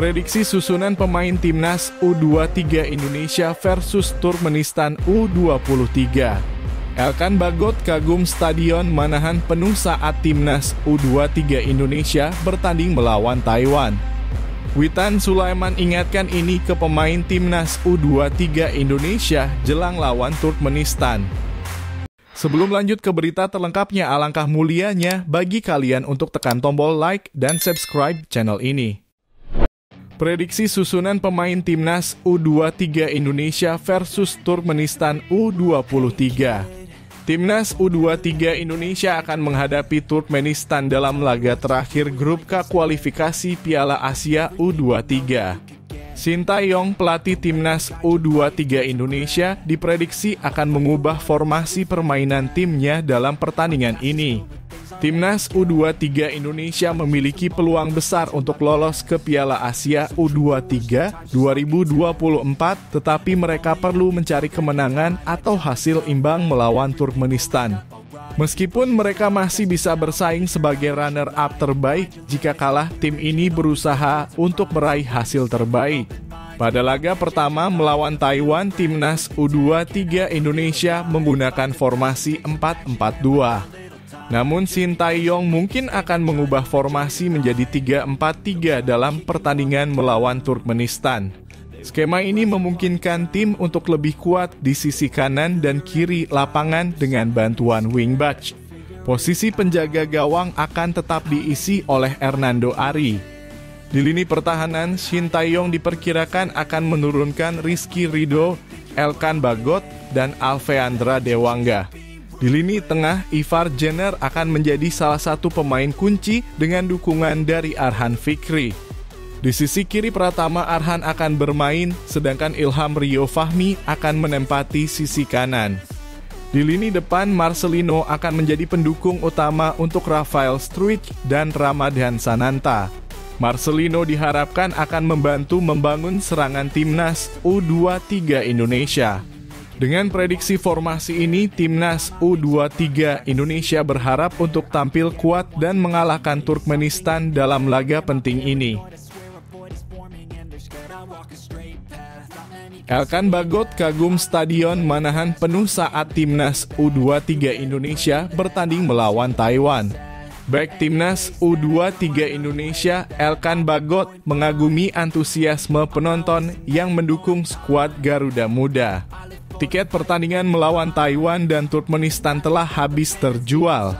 Prediksi susunan pemain Timnas U23 Indonesia versus Turkmenistan U23. Elkan Bagot kagum Stadion Manahan penuh saat Timnas U23 Indonesia bertanding melawan Taiwan. Witan Sulaiman ingatkan ini ke pemain Timnas U23 Indonesia jelang lawan Turkmenistan. Sebelum lanjut ke berita terlengkapnya, alangkah mulianya bagi kalian untuk tekan tombol like dan subscribe channel ini. Prediksi susunan pemain Timnas U23 Indonesia versus Turkmenistan U23. Timnas U23 Indonesia akan menghadapi Turkmenistan dalam laga terakhir grup K kualifikasi Piala Asia U23. Sintayong, pelatih Timnas U23 Indonesia, diprediksi akan mengubah formasi permainan timnya dalam pertandingan ini. Timnas U23 Indonesia memiliki peluang besar untuk lolos ke Piala Asia U23 2024, tetapi mereka perlu mencari kemenangan atau hasil imbang melawan Turkmenistan. Meskipun mereka masih bisa bersaing sebagai runner-up terbaik, jika kalah tim ini berusaha untuk meraih hasil terbaik. Pada laga pertama melawan Taiwan, Timnas U23 Indonesia menggunakan formasi 4-4-2. Namun Sintayong mungkin akan mengubah formasi menjadi 3-4-3 dalam pertandingan melawan Turkmenistan. Skema ini memungkinkan tim untuk lebih kuat di sisi kanan dan kiri lapangan dengan bantuan wingback. Posisi penjaga gawang akan tetap diisi oleh Hernando Ari. Di lini pertahanan, Sintayong diperkirakan akan menurunkan Rizky Ridho, Elkan Bagot, dan Alfeandra Dewangga. Di lini tengah, Ivar Jenner akan menjadi salah satu pemain kunci dengan dukungan dari Arhan Fikri. Di sisi kiri Pratama Arhan akan bermain, sedangkan Ilham Rio Fahmi akan menempati sisi kanan. Di lini depan, Marcelino akan menjadi pendukung utama untuk Rafael Struijk dan Ramadhan Sananta. Marcelino diharapkan akan membantu membangun serangan Timnas U23 Indonesia. Dengan prediksi formasi ini, Timnas U23 Indonesia berharap untuk tampil kuat dan mengalahkan Turkmenistan dalam laga penting ini. Elkan Bagot kagum Stadion Manahan penuh saat Timnas U23 Indonesia bertanding melawan Taiwan. Back Timnas U23 Indonesia, Elkan Bagot mengagumi antusiasme penonton yang mendukung skuad Garuda Muda. Tiket pertandingan melawan Taiwan dan Turkmenistan telah habis terjual.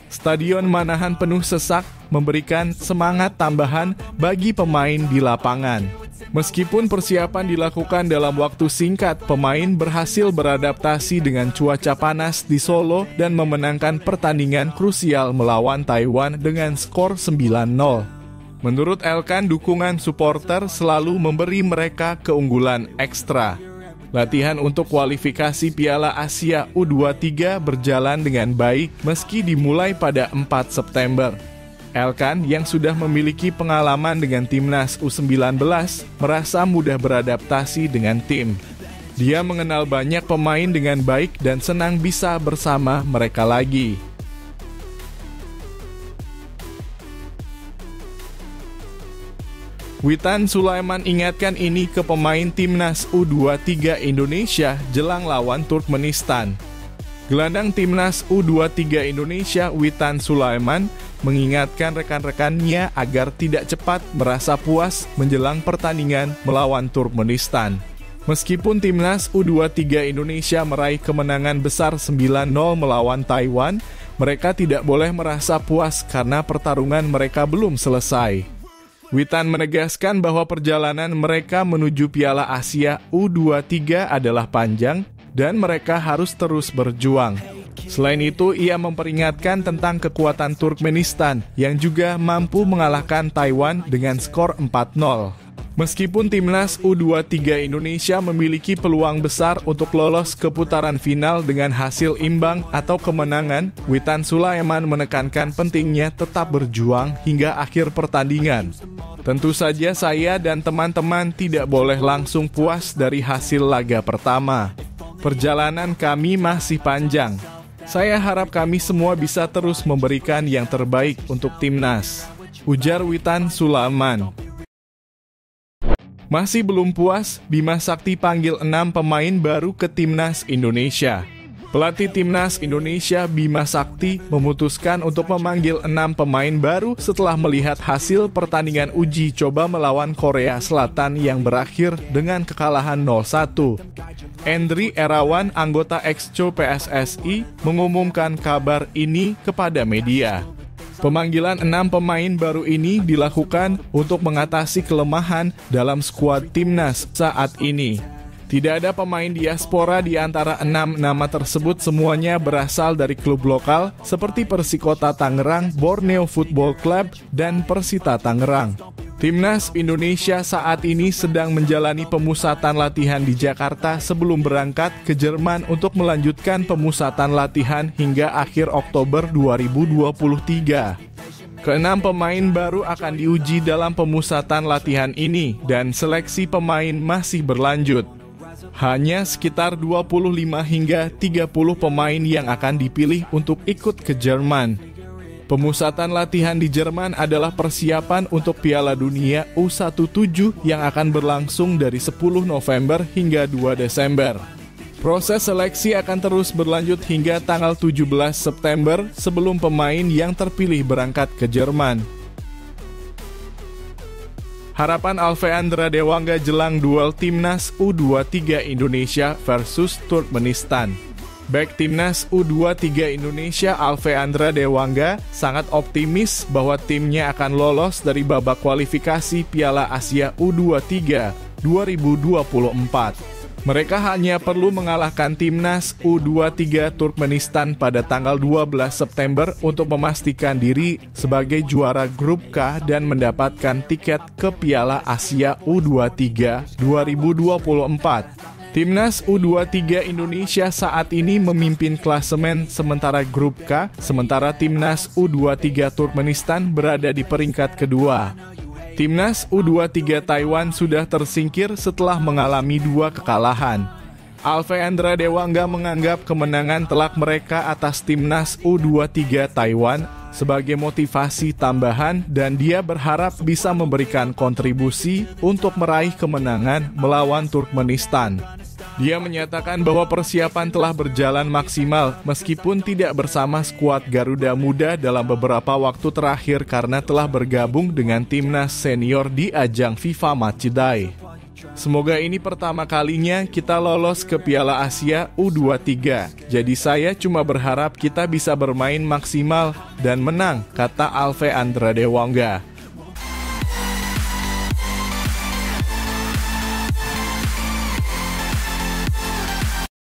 Stadion Manahan penuh sesak, memberikan semangat tambahan bagi pemain di lapangan. Meskipun persiapan dilakukan dalam waktu singkat, pemain berhasil beradaptasi dengan cuaca panas di Solo dan memenangkan pertandingan krusial melawan Taiwan dengan skor 9-0. Menurut Elkan, dukungan supporter selalu memberi mereka keunggulan ekstra. Latihan untuk kualifikasi Piala Asia U23 berjalan dengan baik meski dimulai pada 4 September. Elkan yang sudah memiliki pengalaman dengan Timnas U19 merasa mudah beradaptasi dengan tim. Dia mengenal banyak pemain dengan baik dan senang bisa bersama mereka lagi. Witan Sulaiman ingatkan ini ke pemain Timnas U23 Indonesia jelang lawan Turkmenistan. Gelandang Timnas U23 Indonesia Witan Sulaiman mengingatkan rekan-rekannya agar tidak cepat merasa puas menjelang pertandingan melawan Turkmenistan. Meskipun Timnas U23 Indonesia meraih kemenangan besar 9-0 melawan Taiwan, mereka tidak boleh merasa puas karena pertarungan mereka belum selesai. Witan menegaskan bahwa perjalanan mereka menuju Piala Asia U23 adalah panjang dan mereka harus terus berjuang. Selain itu, ia memperingatkan tentang kekuatan Turkmenistan yang juga mampu mengalahkan Taiwan dengan skor 4-0. Meskipun Timnas U23 Indonesia memiliki peluang besar untuk lolos ke putaran final dengan hasil imbang atau kemenangan, Witan Sulaiman menekankan pentingnya tetap berjuang hingga akhir pertandingan. Tentu saja saya dan teman-teman tidak boleh langsung puas dari hasil laga pertama. Perjalanan kami masih panjang. Saya harap kami semua bisa terus memberikan yang terbaik untuk Timnas, ujar Witan Sulaiman. Masih belum puas, Bima Sakti panggil 6 pemain baru ke Timnas Indonesia. Pelatih Timnas Indonesia Bima Sakti memutuskan untuk memanggil 6 pemain baru setelah melihat hasil pertandingan uji coba melawan Korea Selatan yang berakhir dengan kekalahan 0-1. Endri Erawan, anggota Exco PSSI, mengumumkan kabar ini kepada media. Pemanggilan 6 pemain baru ini dilakukan untuk mengatasi kelemahan dalam skuad Timnas saat ini. Tidak ada pemain diaspora di antara 6 nama tersebut, semuanya berasal dari klub lokal seperti Persikota Tangerang, Borneo Football Club, dan Persita Tangerang. Timnas Indonesia saat ini sedang menjalani pemusatan latihan di Jakarta sebelum berangkat ke Jerman untuk melanjutkan pemusatan latihan hingga akhir Oktober 2023. Keenam pemain baru akan diuji dalam pemusatan latihan ini dan seleksi pemain masih berlanjut. Hanya sekitar 25 hingga 30 pemain yang akan dipilih untuk ikut ke Jerman. Pemusatan latihan di Jerman adalah persiapan untuk Piala Dunia U17 yang akan berlangsung dari 10 November hingga 2 Desember. Proses seleksi akan terus berlanjut hingga tanggal 17 September sebelum pemain yang terpilih berangkat ke Jerman. Harapan Alfeandra Dewangga jelang duel Timnas U23 Indonesia versus Turkmenistan. Bek Timnas U23 Indonesia Alfeandra Dewangga sangat optimis bahwa timnya akan lolos dari babak kualifikasi Piala Asia U23 2024. Mereka hanya perlu mengalahkan Timnas U23 Turkmenistan pada tanggal 12 September untuk memastikan diri sebagai juara grup K dan mendapatkan tiket ke Piala Asia U23 2024. Timnas U23 Indonesia saat ini memimpin klasemen sementara grup K, sementara Timnas U23 Turkmenistan berada di peringkat kedua. Timnas U23 Taiwan sudah tersingkir setelah mengalami 2 kekalahan. Alfeandra Dewangga menganggap kemenangan telak mereka atas Timnas U23 Taiwan sebagai motivasi tambahan dan dia berharap bisa memberikan kontribusi untuk meraih kemenangan melawan Turkmenistan. Dia menyatakan bahwa persiapan telah berjalan maksimal meskipun tidak bersama skuad Garuda Muda dalam beberapa waktu terakhir karena telah bergabung dengan timnas senior di ajang FIFA Matchday. Semoga ini pertama kalinya kita lolos ke Piala Asia U23. Jadi saya cuma berharap kita bisa bermain maksimal dan menang, kata Alfeandra Dewangga.